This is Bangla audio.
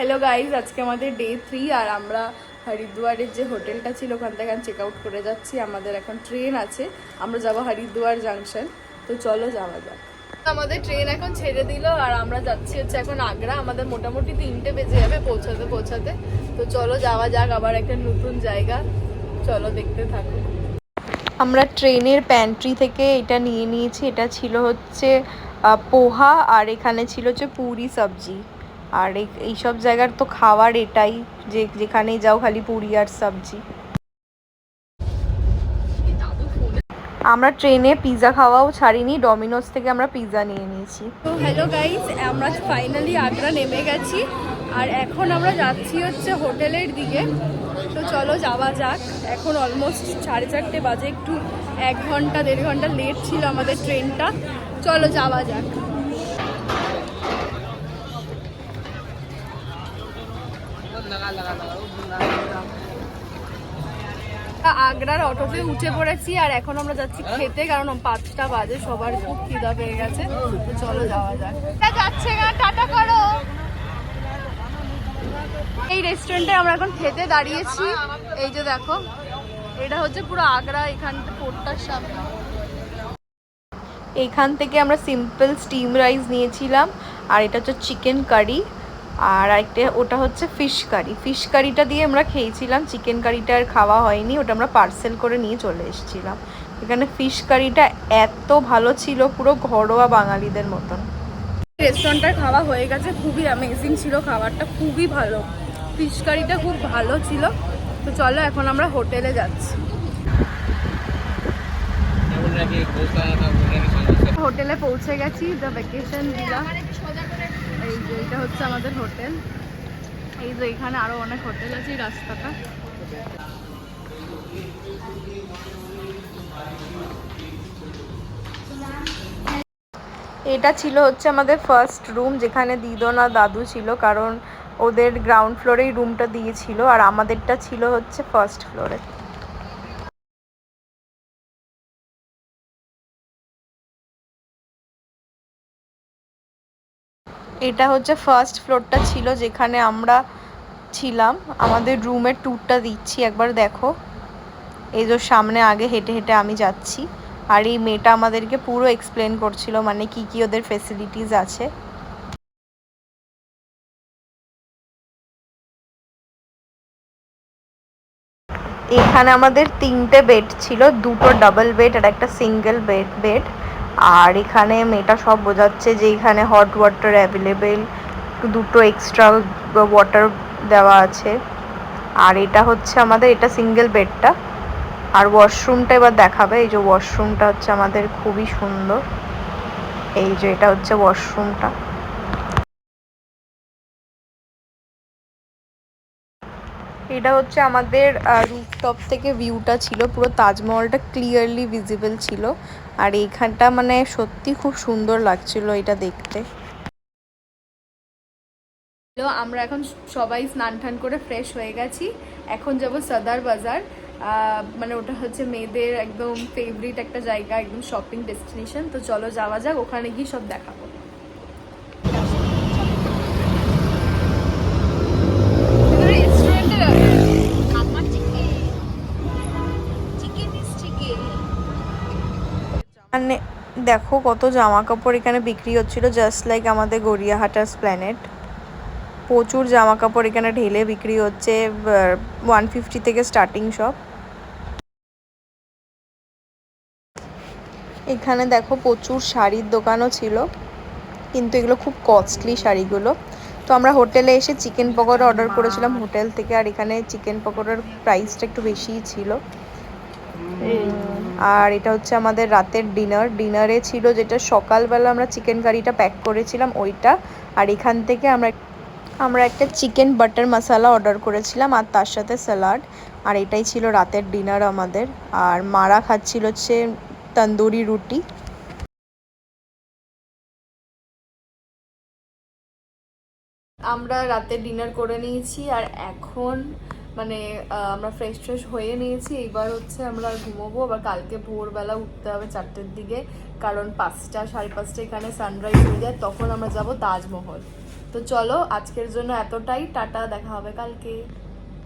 হ্যালো গাইজ, আজকে আমাদের ডে 3 আর আমরা হরিদ্বারের যে হোটেলটা ছিল ওখান থেকে চেক আউট করে যাচ্ছি। আমাদের এখন ট্রেন আছে, আমরা যাব হরিদ্বার জাংশন। তো চলো যাওয়া যাক। আমাদের ট্রেন এখন ছেড়ে দিল আর আমরা যাচ্ছি হচ্ছে এখন আগ্রা। আমাদের মোটামুটি 3টে বেজে যাবে পৌঁছাতে। তো চলো যাওয়া যাক, আবার একটা নতুন জায়গা, চলো দেখতে থাকো। আমরা ট্রেনের প্যান্ট্রি থেকে এটা নিয়ে নিয়েছি। এটা ছিল হচ্ছে পোহা আর এখানে ছিল হচ্ছে পুরি সবজি। আর এইসব জায়গার তো খাবার এটাই, যেখানেই যাও খালি পুরি আর সবজি। আমরা ট্রেনে পিৎজা খাওয়াও ছাড়িনি, ডমিনোস থেকে আমরা পিৎজা নিয়ে নিয়েছি। তো হ্যালো গাইস, আমরা ফাইনালি আগ্রা নেমে গেছি আর এখন আমরা যাচ্ছি হচ্ছে হোটেলের দিকে। তো চলো যাওয়া যাক। এখন অলমোস্ট 4:30 বাজে, একটু 1-1.5 ঘন্টা লেট ছিল আমাদের ট্রেনটা। চলো যাওয়া যাক। আগ্রার অটোতে উঠে পড়েছি আর এখন আমরা যাচ্ছি খেতে, কারণ 5টা বাজে, সবার খুব খিদা পেয়ে গেছে। তো চলো যাওয়া যাক। যাচ্ছে না, টাটা করো। এই রেস্টুরেন্টে আমরা এখন খেতে দাঁড়িয়েছি। এই যে দেখো, এটা হচ্ছে পুরো আগ্রা, এখানটা ফোর্টটার সামনে। এখান থেকে আমরা সিম্পল স্টিম রাইস নিয়েছিলাম আর এটা হচ্ছে চিকেন কারি, আর একটা ওটা হচ্ছে ফিশ কারি। ফিশ কারিটা দিয়ে আমরা খেয়েছিলাম, চিকেন কারিটা আর খাওয়া হয়নি, ওটা আমরা পার্সেল করে নিয়ে চলে এসেছিলাম। এখানে ফিশ কারিটা এত ভালো ছিল, পুরো ঘরোয়া বাঙালিদের মতন। রেস্টুরেন্টটার খাওয়া হয়ে গেছে, খুবই অ্যামেজিং ছিল খাবারটা, খুবই ভালো। ফিশ কারিটা খুব ভালো ছিল। তো চলো এখন আমরা হোটেলে যাচ্ছি। হোটেলে পৌঁছে গেছি, দ্য ভ্যাকেশন ভিলা। এই যে এটা হচ্ছে আমাদের হোটেল। এই যে এখানে আরো অনেক হোটেল আছে এই রাস্তাটা। এটা ছিল হচ্ছে আমাদের ফার্স্ট রুম, যেখানে দিদন আর দাদু ছিল, কারণ ওদের গ্রাউন্ড ফ্লোরেই রুমটা দিয়েছিল আর আমাদেরটা ছিল হচ্ছে ফার্স্ট ফ্লোরে। এটা হচ্ছে ফার্স্ট ফ্লোরটা ছিল যেখানে আমরা ছিলাম। আমাদের রুমের ট্যুরটা দিচ্ছি, একবার দেখো। এই যে সামনে আগে হেঁটে হেঁটে আমি যাচ্ছি আর এই মেয়েটা আমাদেরকে পুরো এক্সপ্লেন করছিল, মানে কি কি ওদের ফেসিলিটিস আছে। এখানে আমাদের 3টে বেড ছিল, 2টো ডাবল বেড আর একটা সিঙ্গেল বেড। আর এখানে মেয়েটা সব বোঝাচ্ছে যে এখানে হট ওয়াটার অ্যাভেলেবেল, 2টো এক্সট্রা ওয়াটার দেওয়া আছে। আর এটা হচ্ছে আমাদের, এটা সিঙ্গেল বেডটা। আর ওয়াশরুমটা এবার দেখাবে। এই যে ওয়াশরুমটা হচ্ছে আমাদের খুবই সুন্দর। এই যে এটা হচ্ছে ওয়াশরুমটা। এটা হচ্ছে আমাদের রুফটপ থেকে ভিউটা ছিল, পুরো তাজমহলটা ক্লিয়ারলি ভিজিবল ছিল। আর এইখানটা মানে সত্যি খুব সুন্দর লাগছিল এটা দেখতে। আমরা এখন সবাই স্নান টান করে ফ্রেশ হয়ে গেছি। এখন যাব সদার বাজার, মানে ওটা হচ্ছে মেয়েদের একদম ফেভারিট একটা জায়গা, একদম শপিং ডেস্টিনেশন। তো চলো যাওয়া যাক, ওখানে গিয়ে সব দেখাবো। মানে দেখো কত জামা কাপড় এখানে বিক্রি হচ্ছিল, জাস্ট লাইক আমাদের গড়িয়াহাটার প্ল্যানেট। প্রচুর জামা কাপড় এখানে ঢেলে বিক্রি হচ্ছে, 150 থেকে স্টার্টিং সব। এখানে দেখো প্রচুর শাড়ির দোকানও ছিল, কিন্তু এগুলো খুব কস্টলি শাড়িগুলো। তো আমরা হোটেলে এসে চিকেন পকোড়া অর্ডার করেছিলাম হোটেল থেকে, আর এখানে চিকেন পকোড়ার প্রাইসটা একটু বেশিই ছিল। আর এটা হচ্ছে আমাদের রাতের ডিনারে ছিল, যেটা সকালবেলা আমরা চিকেন কারিটা প্যাক করেছিলাম ওইটা। আর এখান থেকে আমরা একটা চিকেন বাটার মশলা অর্ডার করেছিলাম আর তার সাথে স্যালাড। আর এটাই ছিল রাতের ডিনার আমাদের। আর মারা খাচ্ছিল হচ্ছে তন্দুরি রুটি। আমরা রাতে ডিনার করে নিয়েছি আর এখন মানে আমরা ফ্রেশ হয়ে নিয়েছি। এইবার হচ্ছে আমরা ঘুমোবো, আবার কালকে ভোরবেলা উঠতে হবে 4টের দিকে, কারণ 5টা 5:30 এখানে সানরাইজ হয়ে যায়, তখন আমরা যাব তাজমহল। তো চলো আজকের জন্য এতটাই, টাটা, দেখা হবে কালকে।